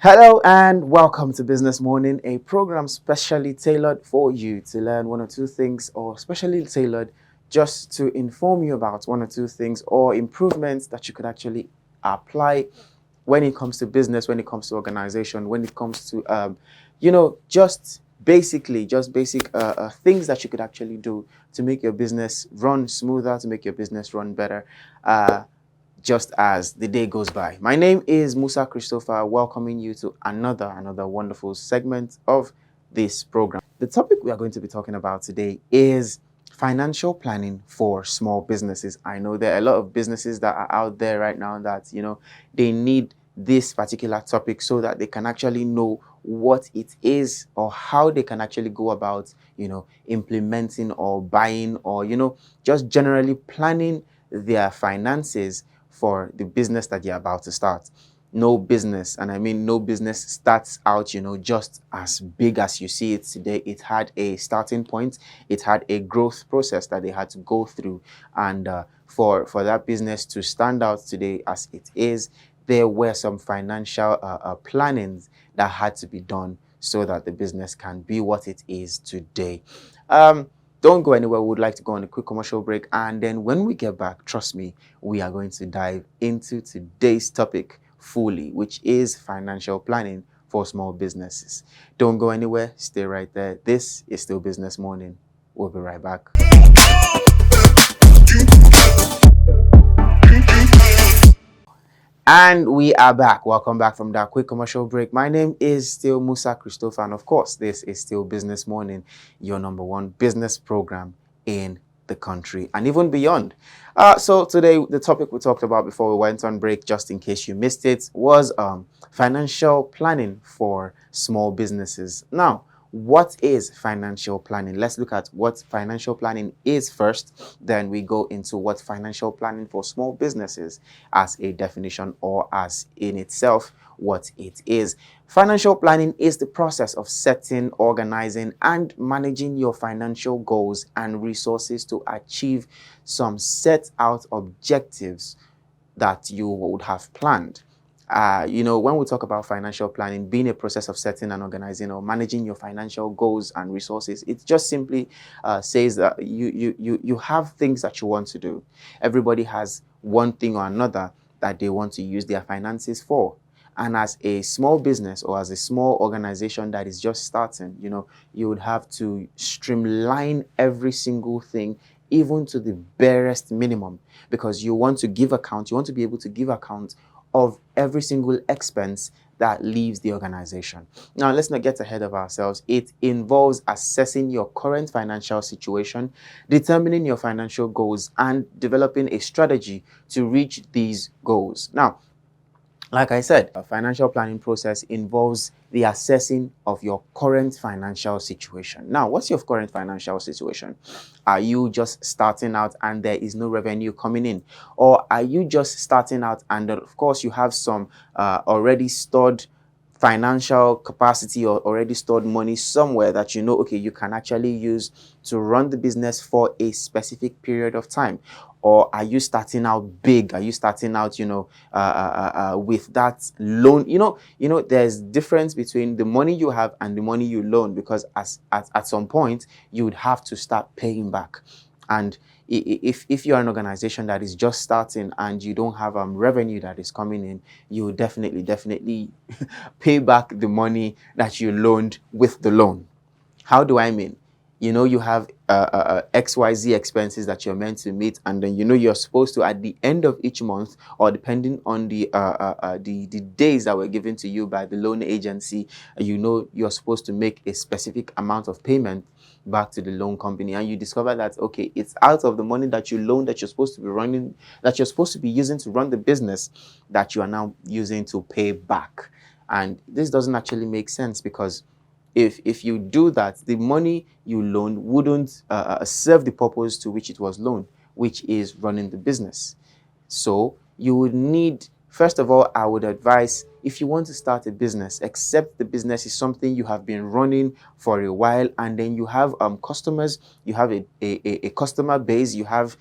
Hello and welcome to Business Morning, a program specially tailored for you to learn one or two things, or specially tailored just to inform you about one or two things or improvements that you could actually apply when it comes to business, when it comes to organization, when it comes to, just basic things that you could actually do to make your business run smoother, to make your business run better. Just as the day goes by. My name is Musa Christopher, welcoming you to another wonderful segment of this program. The topic we are going to be talking about today is financial planning for small businesses. I know there are a lot of businesses that are out there right now that they need this particular topic so that they can actually know what it is or how they can actually go about implementing or buying or just generally planning their finances for the business that you're about to start. No business, and I mean no business, starts out, just as big as you see it today. It had a starting point, it had a growth process that they had to go through, and for that business to stand out today as it is, there were some financial plannings that had to be done so that the business can be what it is today. Don't go anywhere. We would like to go on a quick commercial break. And then when we get back, trust me, we are going to dive into today's topic fully, which is financial planning for small businesses. Don't go anywhere. Stay right there. This is still Business Morning. We'll be right back. And we are back. Welcome back from that quick commercial break. My name is still Musa Christopher, and of course, this is still Business Morning, your number one business program in the country and even beyond. So today, the topic we talked about before we went on break, just in case you missed it, was financial planning for small businesses. Now, what is financial planning? Let's look at what financial planning is first, then we go into what financial planning for small businesses as a definition or as in itself what it is. Financial planning is the process of setting, organizing, and managing your financial goals and resources to achieve some set out objectives that you would have planned. When we talk about financial planning being a process of setting and organizing or managing your financial goals and resources, it just simply says that you have things that you want to do. Everybody has one thing or another that they want to use their finances for. And as a small business or as a small organization that is just starting, you would have to streamline every single thing, even to the barest minimum, because you want to give account, you want to be able to give account of every single expense that leaves the organization. Now, let's not get ahead of ourselves. It involves assessing your current financial situation, determining your financial goals, and developing a strategy to reach these goals. Now, like I said, a financial planning process involves the assessing of your current financial situation. Now, what's your current financial situation? Are you just starting out and there is no revenue coming in? Or are you just starting out and of course you have some already stored financial capacity or already stored money somewhere that okay, you can actually use to run the business for a specific period of time? Or are you starting out big? Are you starting out with that loan? There's difference between the money you have and the money you loan, because at some point you would have to start paying back. And if you're an organization that is just starting and you don't have revenue that is coming in, you definitely pay back the money that you loaned with the loan. How do I mean? You have XYZ expenses that you're meant to meet, and then you're supposed to, at the end of each month, or depending on the days that were given to you by the loan agency, you're supposed to make a specific amount of payment back to the loan company, and you discover that okay, it's out of the money that you loaned that you're supposed to be running, that you're supposed to be using to run the business, that you are now using to pay back. And this doesn't actually make sense, because if you do that, the money you loaned wouldn't serve the purpose to which it was loaned, which is running the business. So you would need, first of all, I would advise, if you want to start a business, except the business is something you have been running for a while, and then you have customers, you have a customer base, you have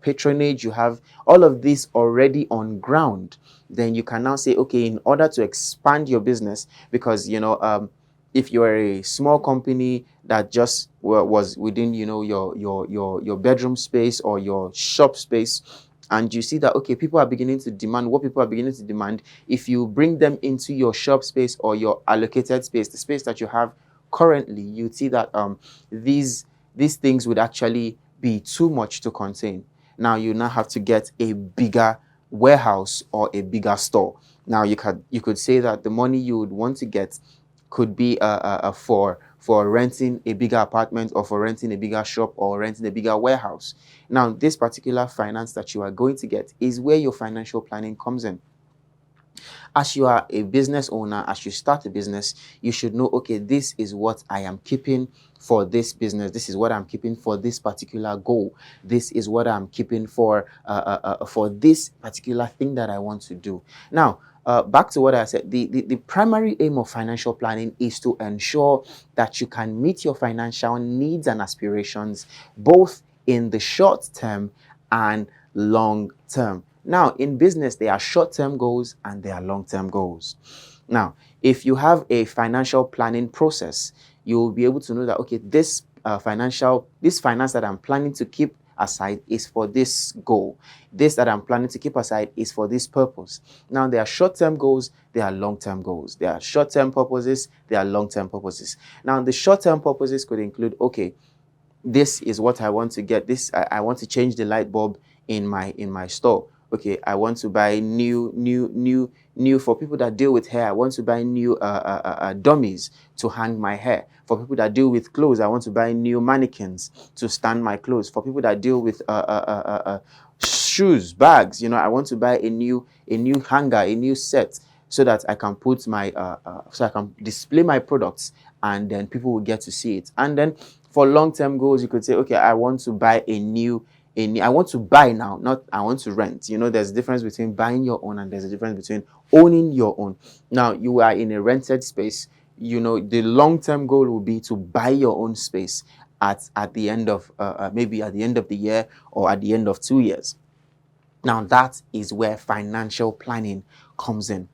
patronage, you have all of this already on ground, then you can now say, okay, in order to expand your business, because if you're a small company that just was within your bedroom space or your shop space, and you see that, okay, people are beginning to demand what people are beginning to demand, if you bring them into your shop space or your allocated space, the space that you have currently, you see that these things would actually be too much to contain. Now you now have to get a bigger warehouse or a bigger store. Now you could say that the money you would want to get could be for renting a bigger apartment, or for renting a bigger shop, or renting a bigger warehouse. Now, this particular finance that you are going to get is where your financial planning comes in. As you are a business owner, as you start a business, you should know, okay, this is what I am keeping for this business. This is what I'm keeping for this particular goal. This is what I'm keeping for this particular thing that I want to do. Now, back to what I said, the primary aim of financial planning is to ensure that you can meet your financial needs and aspirations, both in the short term and long term. Now, in business, there are short-term goals and there are long-term goals. Now, if you have a financial planning process, you will be able to know that, okay, this finance that I'm planning to keep aside is for this goal. This that I'm planning to keep aside is for this purpose. Now, there are short-term goals, there are long-term goals. There are short-term purposes, there are long-term purposes. Now, the short-term purposes could include, okay, this is what I want to get. I want to change the light bulb in my store. Okay, I want to buy new for people that deal with hair. I want to buy new dummies to hang my hair. For people that deal with clothes, I want to buy new mannequins to stand my clothes. For people that deal with shoes, bags, I want to buy a new hanger, a new set, so that I can put my so I can display my products, and then people will get to see it. And then for long-term goals, you could say, okay, I want to buy I want to buy now, not I want to rent. There's a difference between buying your own and there's a difference between owning your own. Now, you are in a rented space. The long-term goal will be to buy your own space at the end of maybe at the end of the year, or at the end of 2 years. Now, that is where financial planning comes in.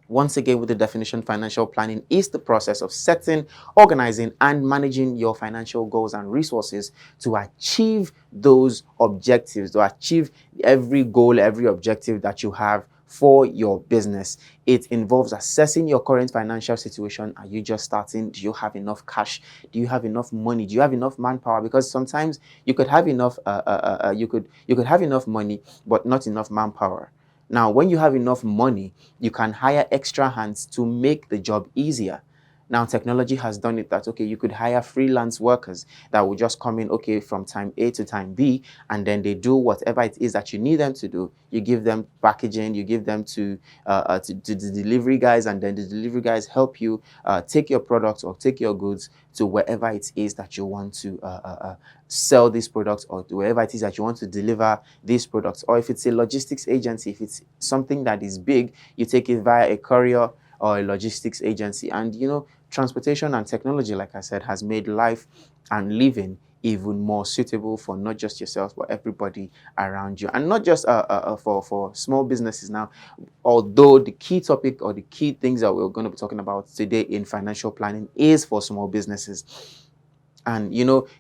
Once again, with the definition, financial planning is the process of setting, organizing, and managing your financial goals and resources to achieve those objectives, to achieve every goal, every objective that you have for your business. It involves assessing your current financial situation. Are you just starting? Do you have enough cash? Do you have enough money? Do you have enough manpower? Because sometimes you could have enough you could have enough money but not enough manpower. Now, when you have enough money, you can hire extra hands to make the job easier. Now, technology has done it that, okay, you could hire freelance workers that will just come in, okay, from time A to time B, and then they do whatever it is that you need them to do. You give them packaging, you give them to the delivery guys, and then the delivery guys help you take your products or take your goods to wherever it is that you want to sell these products, or wherever it is that you want to deliver these products. Or if it's a logistics agency, if it's something that is big, you take it via a courier or a logistics agency. And transportation and technology, like I said, has made life and living even more suitable for not just yourself, but everybody around you. And not just for small businesses now, although the key topic or the key things that we're going to be talking about today in financial planning is for small businesses. And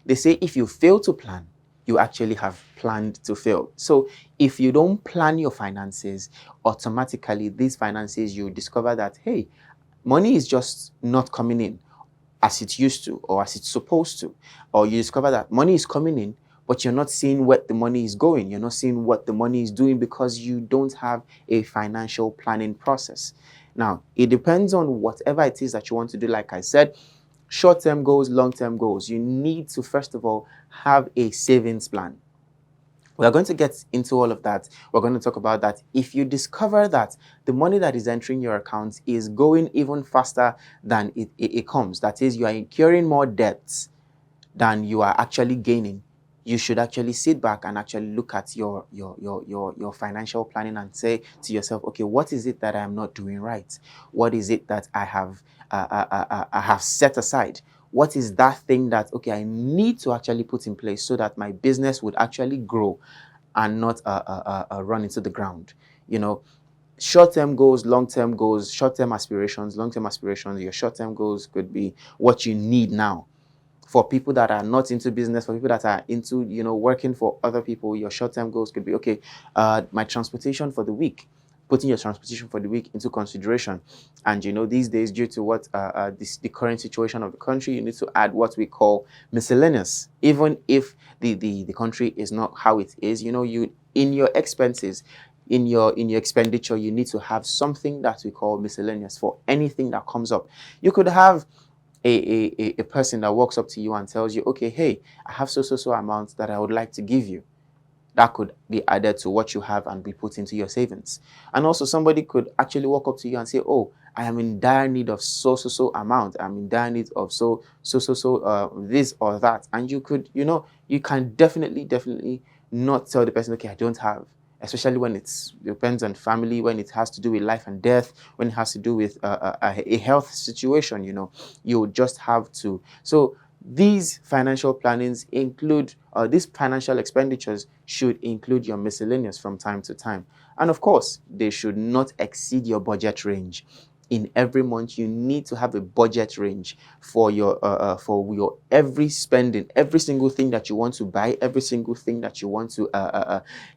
they say if you fail to plan, you actually have planned to fail. So if you don't plan your finances, automatically these finances, you discover that, hey, money is just not coming in as it used to, or as it's supposed to. Or you discover that money is coming in, but you're not seeing where the money is going. You're not seeing what the money is doing because you don't have a financial planning process. Now, it depends on whatever it is that you want to do. Like I said, short-term goals, long-term goals. You need to, first of all, have a savings plan. We are going to get into all of that. We're going to talk about that. If you discover that the money that is entering your account is going even faster than it comes, that is, you are incurring more debts than you are actually gaining, you should actually sit back and actually look at your financial planning and say to yourself, okay, what is it that I am not doing right? What is it that I have set aside? What is that thing that, okay, I need to actually put in place so that my business would actually grow and not run into the ground? You know, short-term goals, long-term goals, short-term aspirations, long-term aspirations. Your short-term goals could be what you need now. For people that are not into business, for people that are into, working for other people, your short-term goals could be, okay, my transportation for the week, putting your transportation for the week into consideration. And these days, due to what the current situation of the country, you need to add what we call miscellaneous. Even if the country is not how it is, you, in your expenses, in your expenditure, you need to have something that we call miscellaneous for anything that comes up. You could have a person that walks up to you and tells you, okay, hey, I have so amounts that I would like to give you. That could be added to what you have and be put into your savings. And also, somebody could actually walk up to you and say, oh, I am in dire need of so amount. I'm in dire need of this or that. And you could, you can definitely not tell the person, okay, I don't have. Especially when it depends on family, when it has to do with life and death, when it has to do with a health situation, you just have to. So these financial plannings include, these financial expenditures should include your miscellaneous from time to time. And of course, they should not exceed your budget range. In every month, you need to have a budget range for your every spending, every single thing that you want to buy, every single thing that you want to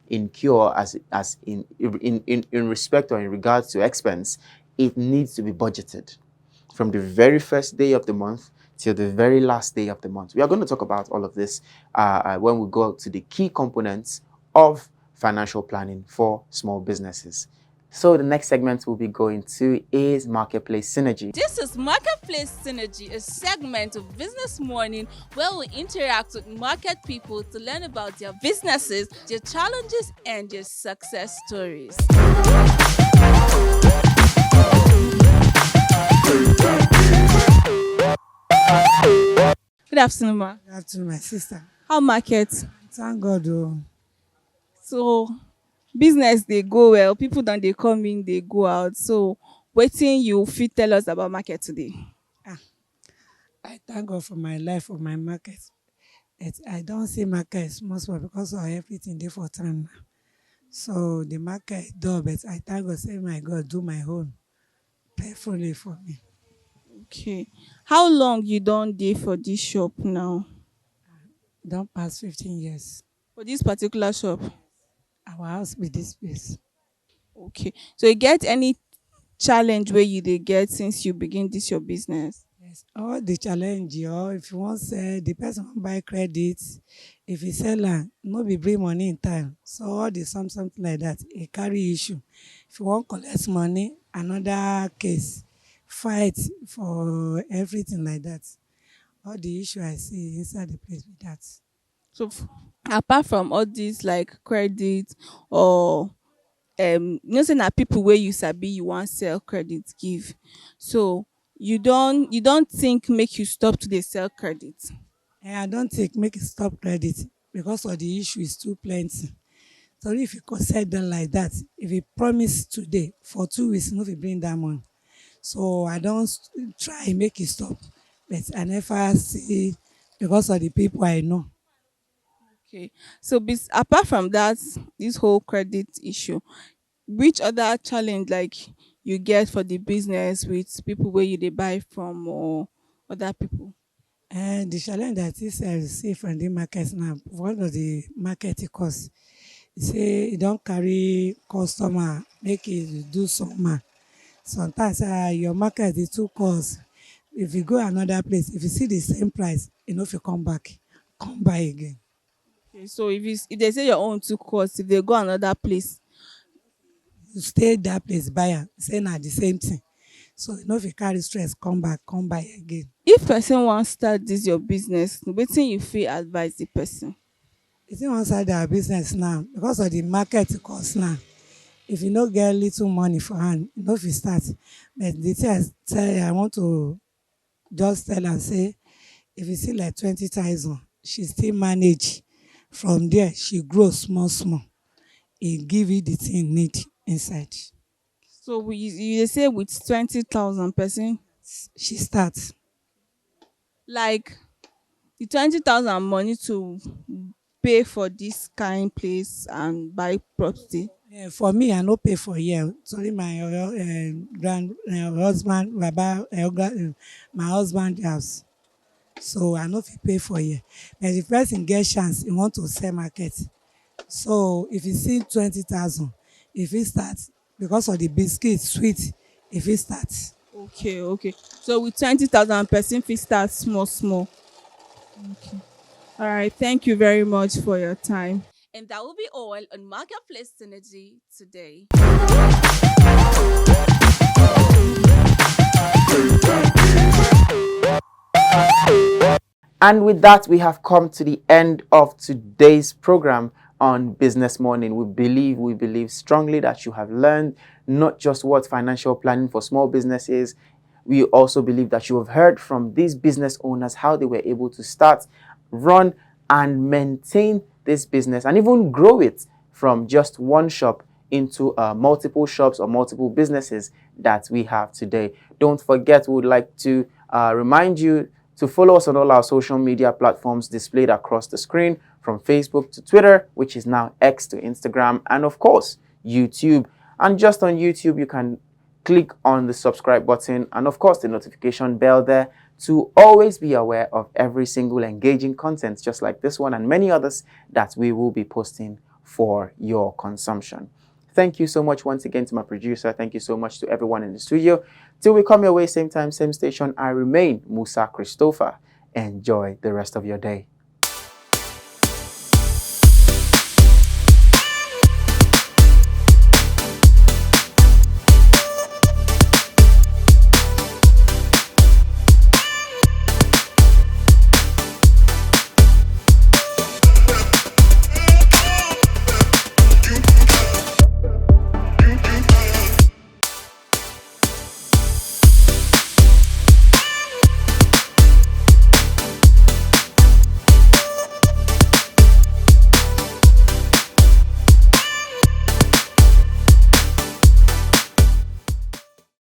incur as in respect or in regards to expense. It needs to be budgeted from the very first day of the month till the very last day of the month. We are going to talk about all of this when we go to the key components of financial planning for small businesses. So the next segment we'll be going to is Marketplace Synergy. This is Marketplace Synergy, a segment of Business Morning where we interact with market people to learn about their businesses, their challenges, and their success stories. Good afternoon, ma. Good afternoon, my sister. How market? Thank God. Oh. So business they go well, people don't they come in, they go out. So waiting you fit tell us about market today. Ah, I thank God for my life, for my market. I don't see market small small because of everything there for time now. So the market door, but I thank God, say my God, do my own perfectly for me. Okay. How long you don't dey for this shop now? Don't pass 15 years. For this particular shop? Our house with this place. Okay. So you get any challenge where you dey get since you begin this your business? Yes. All the challenge, or if you want sell, the person want buy credit. If you sell am, no be bring money in time. So all the something like that, it carry issue. If you want collect money, another case. Fight for everything like that. All the issue I see inside the place with that. So apart from all these like credit or say na people wey you sabi you wan sell credit give. So you don't think make you stop to dey sell credit? I don't think make it stop credit because of the issue is too plenty. So if you consider them like that, if you promise today for 2 weeks, no fit bring that money. So I don't try make it stop, but I never see because of the people I know. Okay. So apart from that, this whole credit issue, which other challenge like you get for the business with people where you dey buy from or other people? And the challenge that is I see from the market now, one of the market e cost, e say e don carry customer make e do somehow. Sometimes your market is too cost. If you go another place, if you see the same price, you no fit come back, come buy again. Okay, so if they say your own too cost, if they go another place. You stay that place, buy am, say na the same thing. So you no fit carry stress, come back, come buy again. If person wan start this your business, wetin you fit advise the person? You think one side our business now, because of the market cost now, if you no get little money for hand, you no fit start. But the thing I tell you, I want to just tell am say, if you see like 20,000, she still manage From there, she grow small small. E give you the thing need inside. So you dey say with 20,000 person, She start. like the 20,000 money to pay for this kind place and buy property. For me, I no pay for here. Sorry, my grand husband, baba, my husband house. So I no fit pay for here. But if person get chance, he want to sell market. So if you see 20,000, if he start because of the biscuit sweet, if he start. Okay, okay. So with 20,000 person fit start small small. Okay. All right. Thank you very much for your time. And that will be all on Marketplace Synergy today. And with that, we have come to the end of today's program on Business Morning. We believe strongly that you have learned not just what financial planning for small business is. We also believe that you have heard from these business owners how they were able to start, run, and maintain this business and even grow it from just one shop into multiple shops or multiple businesses that we have today. Don't forget, we would like to remind you to follow us on all our social media platforms displayed across the screen, from Facebook to Twitter, which is now X, to Instagram, and of course, YouTube. And just on YouTube, you can click on the subscribe button and of course the notification bell there to always be aware of every single engaging content just like this one and many others that we will be posting for your consumption. Thank you so much once again to my producer. Thank you so much to everyone in the studio. Till we come your way, same time, same station, I remain Musa Christopher. Enjoy the rest of your day.